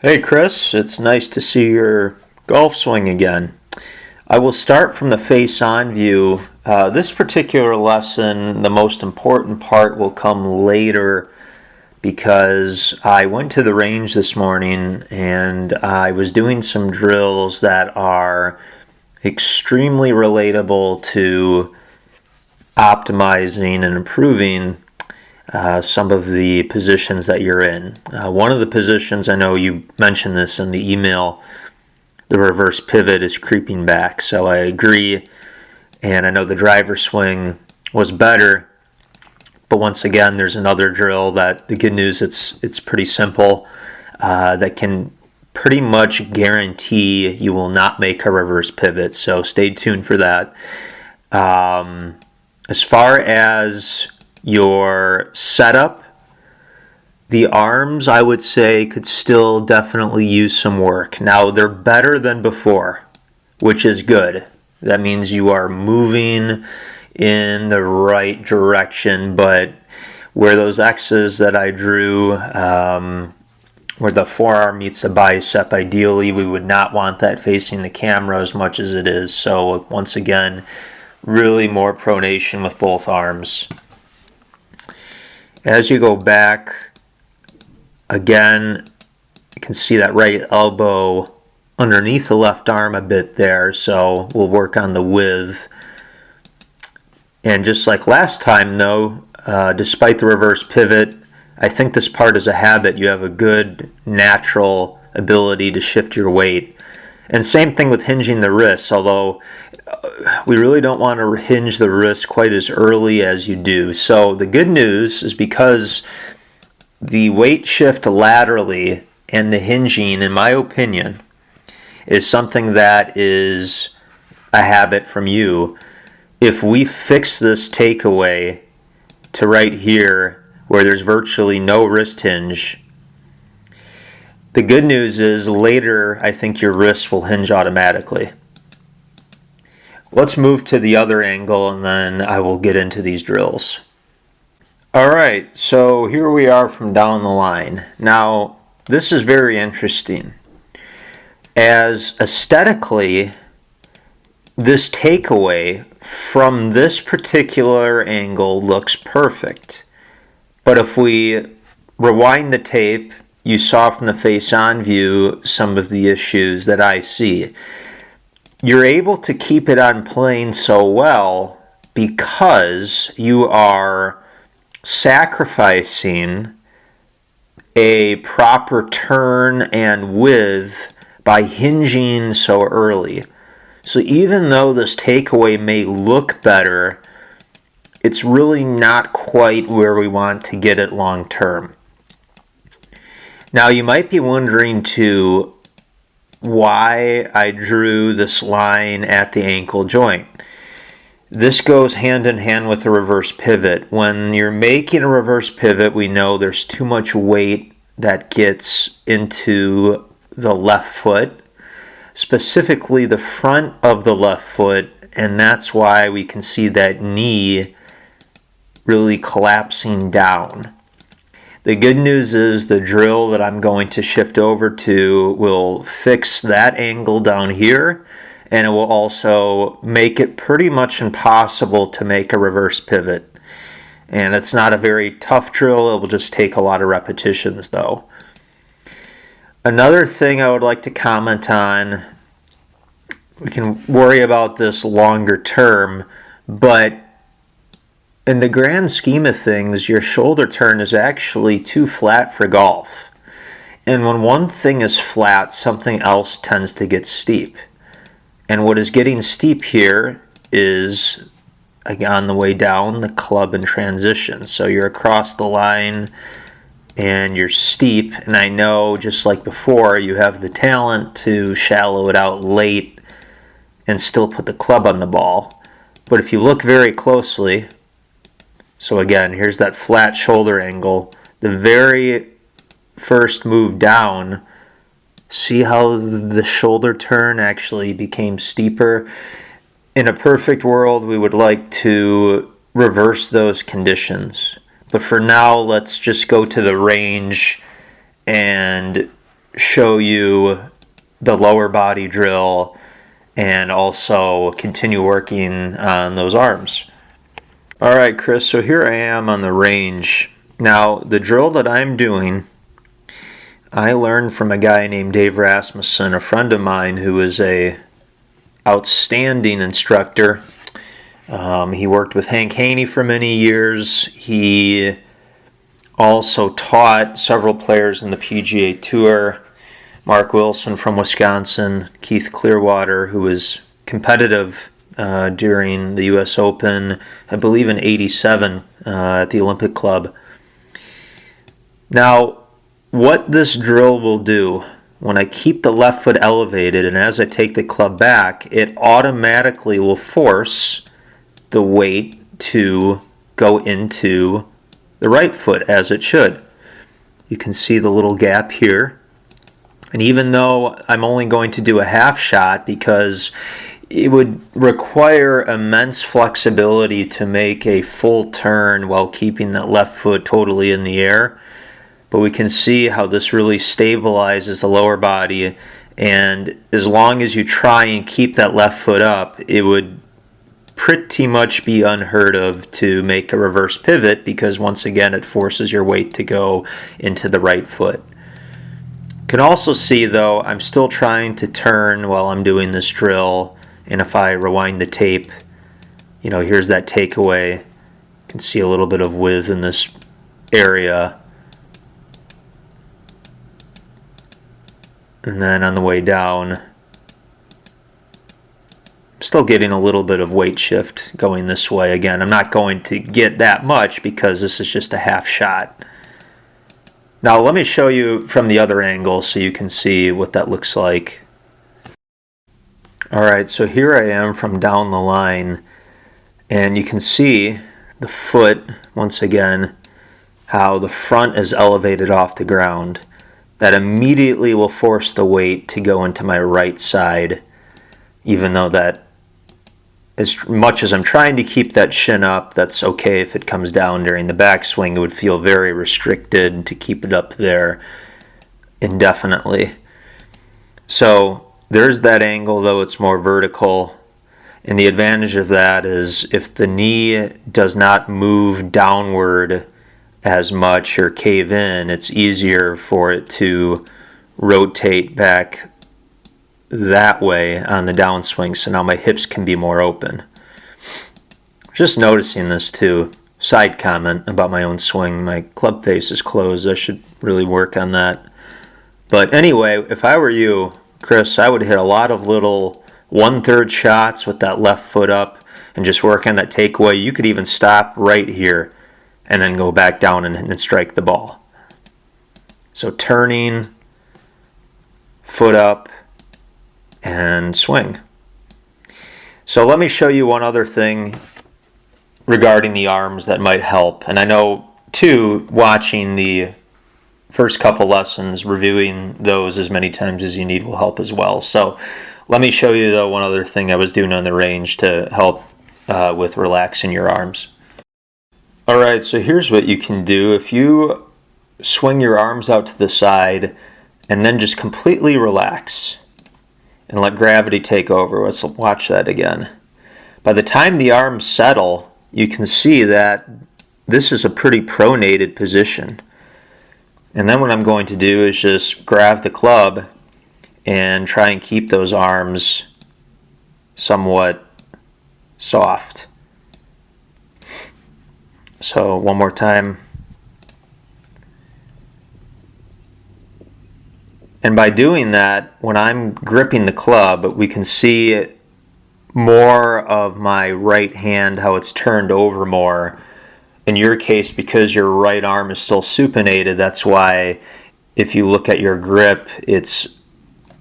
Hey Chris, it's nice to see your golf swing again. I will start from the face-on view. This particular lesson, the most important part will come later because I went to the range this morning and I was doing some drills that are extremely relatable to optimizing and improving some of the positions that you're in. One of the positions, I know you mentioned this in the email, the reverse pivot is creeping back. So I agree, and I know the driver swing was better, but once again, there's another drill that the good news, it's pretty simple, that can pretty much guarantee you will not make a reverse pivot. So stay tuned for that. As far as your setup, the arms, I would say, could still definitely use some work. Now, they're better than before, which is good. That means you are moving in the right direction, but where those X's that I drew, where the forearm meets the bicep, ideally we would not want that facing the camera as much as it is. So once again, really more pronation with both arms. As you go back, again, you can see that right elbow underneath the left arm a bit there, so we'll work on the width. And just like last time though, despite the reverse pivot, I think this part is a habit. You have a good natural ability to shift your weight. And same thing with hinging the wrists, although we really don't want to hinge the wrist quite as early as you do. So the good news is because the weight shift laterally and the hinging, in my opinion, is something that is a habit from you. If we fix this takeaway to right here where there's virtually no wrist hinge, the good news is later I think your wrist will hinge automatically. Let's move to the other angle and then I will get into these drills. Alright, so here we are from down the line. Now, this is very interesting. As aesthetically, this takeaway from this particular angle looks perfect. But if we rewind the tape, you saw from the face-on view some of the issues that I see. You're able to keep it on plane so well because you are sacrificing a proper turn and width by hinging so early. So even though this takeaway may look better, it's really not quite where we want to get it long term. Now you might be wondering too why I drew this line at the ankle joint. This goes hand in hand with the reverse pivot. When you're making a reverse pivot, we know there's too much weight that gets into the left foot, specifically the front of the left foot, and that's why we can see that knee really collapsing down. The good news is the drill that I'm going to shift over to will fix that angle down here, and it will also make it pretty much impossible to make a reverse pivot. And it's not a very tough drill, it will just take a lot of repetitions though. Another thing I would like to comment on, we can worry about this longer term, but in the grand scheme of things, your shoulder turn is actually too flat for golf. And when one thing is flat, something else tends to get steep. And what is getting steep here is, on the way down, the club in transition. So you're across the line and you're steep. And I know, just like before, you have the talent to shallow it out late and still put the club on the ball. But if you look very closely, so again, here's that flat shoulder angle. The very first move down, see how the shoulder turn actually became steeper? In a perfect world, we would like to reverse those conditions. But for now, let's just go to the range and show you the lower body drill and also continue working on those arms. All right, Chris, so here I am on the range. Now, the drill that I'm doing, I learned from a guy named Dave Rasmussen, a friend of mine who is a outstanding instructor. He worked with Hank Haney for many years. He also taught several players in the PGA Tour. Mark Wilson from Wisconsin, Keith Clearwater, who was competitive during the U.S. Open, I believe in '87 at the Olympic Club. Now, what this drill will do, when I keep the left foot elevated and as I take the club back, it automatically will force the weight to go into the right foot as it should. You can see the little gap here. And even though I'm only going to do a half shot because it would require immense flexibility to make a full turn while keeping that left foot totally in the air, but we can see how this really stabilizes the lower body, and as long as you try and keep that left foot up, it would pretty much be unheard of to make a reverse pivot because once again it forces your weight to go into the right foot. You can also see though I'm still trying to turn while I'm doing this drill, and if I rewind the tape, you know, here's that takeaway. You can see a little bit of width in this area. And then on the way down, I'm still getting a little bit of weight shift going this way. Again, I'm not going to get that much because this is just a half shot. Now let me show you from the other angle so you can see what that looks like. Alright, so here I am from down the line, and you can see the foot, once again, how the front is elevated off the ground. That immediately will force the weight to go into my right side, even though that, as much as I'm trying to keep that shin up, that's okay if it comes down during the backswing. It would feel very restricted to keep it up there indefinitely. So there's that angle, though it's more vertical. And the advantage of that is if the knee does not move downward as much or cave in, it's easier for it to rotate back that way on the downswing, so now my hips can be more open. Just noticing this too. Side comment about my own swing. My club face is closed. I should really work on that. But anyway, if I were you, Chris, I would hit a lot of little 1/3 shots with that left foot up and just work on that takeaway. You could even stop right here and then go back down and strike the ball. So turning, foot up, and swing. So let me show you one other thing regarding the arms that might help. And I know too, watching the first couple lessons, reviewing those as many times as you need will help as well. So let me show you though one other thing I was doing on the range to help with relaxing your arms. Alright, so here's what you can do. If you swing your arms out to the side and then just completely relax and let gravity take over. Let's watch that again. By the time the arms settle, you can see that this is a pretty pronated position. And then what I'm going to do is just grab the club and try and keep those arms somewhat soft. So one more time. And by doing that, when I'm gripping the club, we can see more of my right hand, how it's turned over more. In your case, because your right arm is still supinated, that's why if you look at your grip,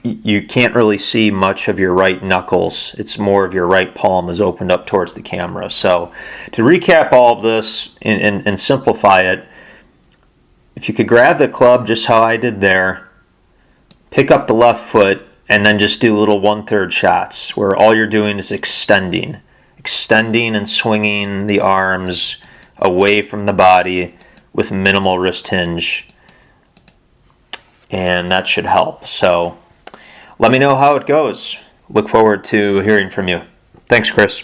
you can't really see much of your right knuckles. It's more of your right palm is opened up towards the camera. So to recap all of this and simplify it, if you could grab the club just how I did there, pick up the left foot, and then just do little 1/3 shots where all you're doing is extending and swinging the arms away from the body with minimal wrist hinge. and that should help. So let me know how it goes. Look forward to hearing from you. Thanks, Chris.